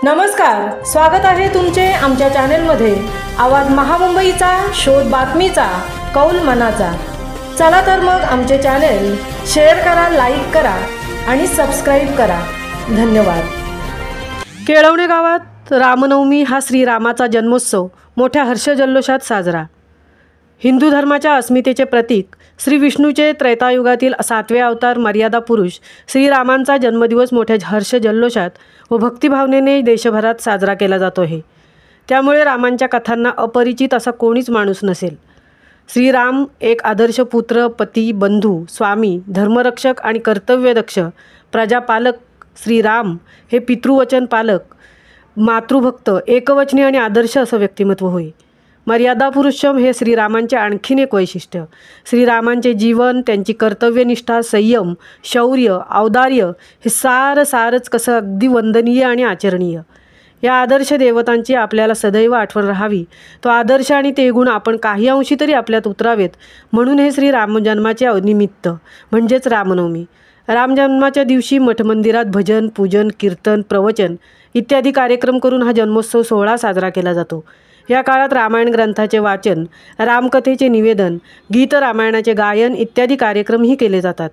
नमस्कार, स्वागत आहे तुमचे आमच्या चॅनेलमध्ये। आवाज महामुंबईचा, शोध बातमीचा, कौल मनाचा। चला तर मग आमचे चॅनेल शेअर करा, लाईक करा आणि सबस्क्राइब करा। धन्यवाद। केळवणे गावात रामनवमी हा श्रीरामाचा जन्मोत्सव मोठ्या हर्षजल्लोषात साजरा। हिंदू धर्माच्या अस्मितेचे प्रतीक श्री विष्णूचे त्रैतायुगातील 7वे अवतार मर्यादा पुरुष श्रीरामांचा जन्मदिवस मोठ्या हर्षजल्लोषात व भक्तिभावनेने देशभरात साजरा केला जातो आहे। त्यामुळे रामांच्या कथांना अपरिचित असा कोणीच माणूस नसेल। श्रीराम एक आदर्श पुत्र, पती, बंधू, स्वामी, धर्मरक्षक आणि कर्तव्यदक्ष प्रजापालक। श्रीराम हे पितृवचन पालक, मातृभक्त, एकवचनी आणि आदर्श असं व्यक्तिमत्व होय। मर्यादा पुरुषोत्तम हे श्रीरामांचे आणखीन एक वैशिष्ट्य। श्रीरामांचे जीवन, त्यांची कर्तव्यनिष्ठा, संयम, शौर्य, औदार्य हे सारच कसं अगदी वंदनीय आणि आचरणीय। या आदर्श देवतांची आपल्याला सदैव आठवण राहावी, तो आदर्श आणि ते गुण आपण काही अंशी तरी आपल्यात उतरावेत, म्हणून हे श्रीरामजन्माचे निमित्त म्हणजेच रामनवमी। रामजन्माच्या दिवशी मठमंदिरात भजन, पूजन, कीर्तन, प्रवचन इत्यादी कार्यक्रम करून हा जन्मोत्सव सोहळा साजरा केला जातो। या काळात रामायण ग्रंथाचे वाचन, रामकथेचे निवेदन, गीत रामायणाचे गायन इत्यादी कार्यक्रमही केले जातात।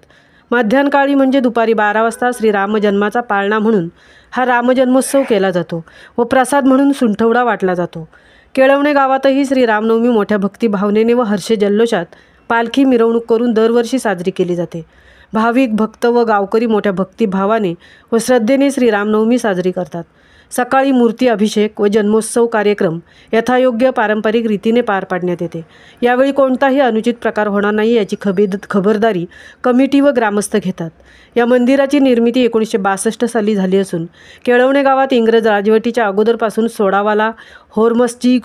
मध्यान्हकाळी म्हणजे दुपारी 12 वाजता श्रीरामजन्माचा पाळणा म्हणून हा रामजन्मोत्सव केला जातो व प्रसाद म्हणून सुंठवडा वाटला जातो। केळवणे गावातही श्रीरामनवमी मोठ्या भक्तिभावनेने व हर्षजल्लोषात पालखी मिरवणूक करून दरवर्षी साजरी केली जाते। भाविक, भक्त व गावकरी मोठ्या भक्तिभावाने व श्रद्धेने श्रीरामनवमी साजरी करतात। सकाळी मूर्ती अभिषेक व जन्मोत्सव कार्यक्रम यथायोग्य पारंपरिक रीतीने पार पाडण्यात येते। यावेळी कोणताही अनुचित प्रकार होणार नाही याची खबरदारी कमिटी व ग्रामस्थ घेतात। या मंदिराची निर्मिती 1962 साली झाली असून केळवणे गावात इंग्रज राजवटीच्या अगोदरपासून सोडावाला, होरमसजी,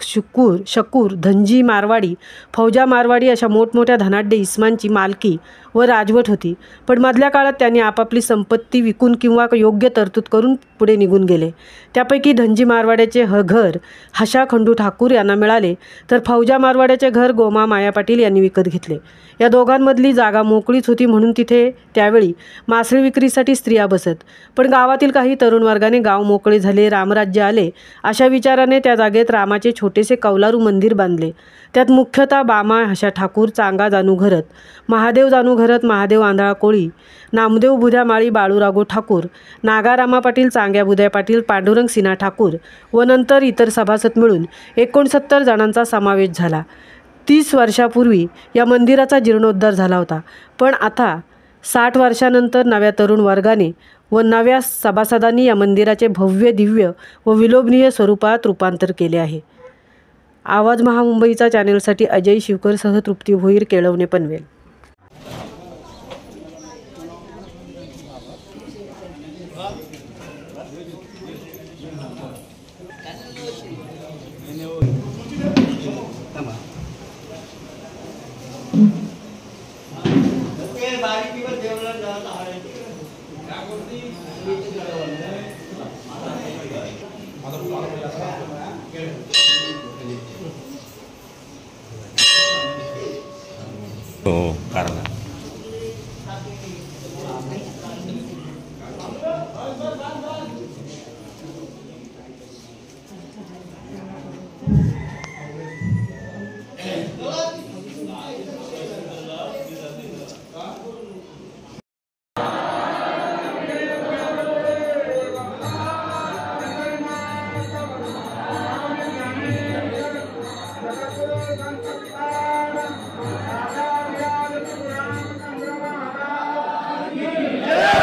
शकूर, धनजी मारवाडी, फौजा मारवाडी अशा मोठमोठ्या धनाढ्य इस्मांची मालकी व राजवट होती। पण मधल्या काळात त्यांनी आपापली संपत्ती विकून किंवा योग्य तरतूद करून पुढे निघून गेले। त्यापैकी धनजी मारवाड्याचे घर हशा खंडू ठाकूर यांना मिळाले, तर फौजा मारवाड्याचे घर गोमा माया पाटील यांनी विकत घेतले। या दोघांमधली जागा मोकळीच होती, म्हणून तिथे त्यावेळी मासळी विक्रीसाठी स्त्रिया बसत। पण गावातील काही तरुण वर्गाने गाव मोकळे झाले, रामराज्य आले अशा विचाराने त्या जागेत रामाचे छोटेसे कौलारू मंदिर बांधले। त्यात मुख्यतः बामा हशा ठाकूर, चांगा जानू घरत, महादेव जानू घरत, महादेव आंधळा कोळी, नामदेव बुध्या माळी, बाळूरागो ठाकूर, नागारामा पाटील, चांग्या बुध्या पाटील, पांडुरंग सिन्हा ठाकूर व नंतर इतर सभासद मिळून 69 जणांचा समावेश झाला। 30 वर्षापूर्वी या मंदिराचा जीर्णोद्धार झाला होता, पण आता 60 वर्षानंतर नव्या तरुण वर्गाने व नव्या सभासदांनी या मंदिराचे भव्य, दिव्य व विलोभनीय स्वरूपात रूपांतर केले आहे। आवाज महामुंबईचा चॅनेलसाठी अजय शिवकरसह तृप्ती भोईर, केळवणे पनवेल। कारण Yeah!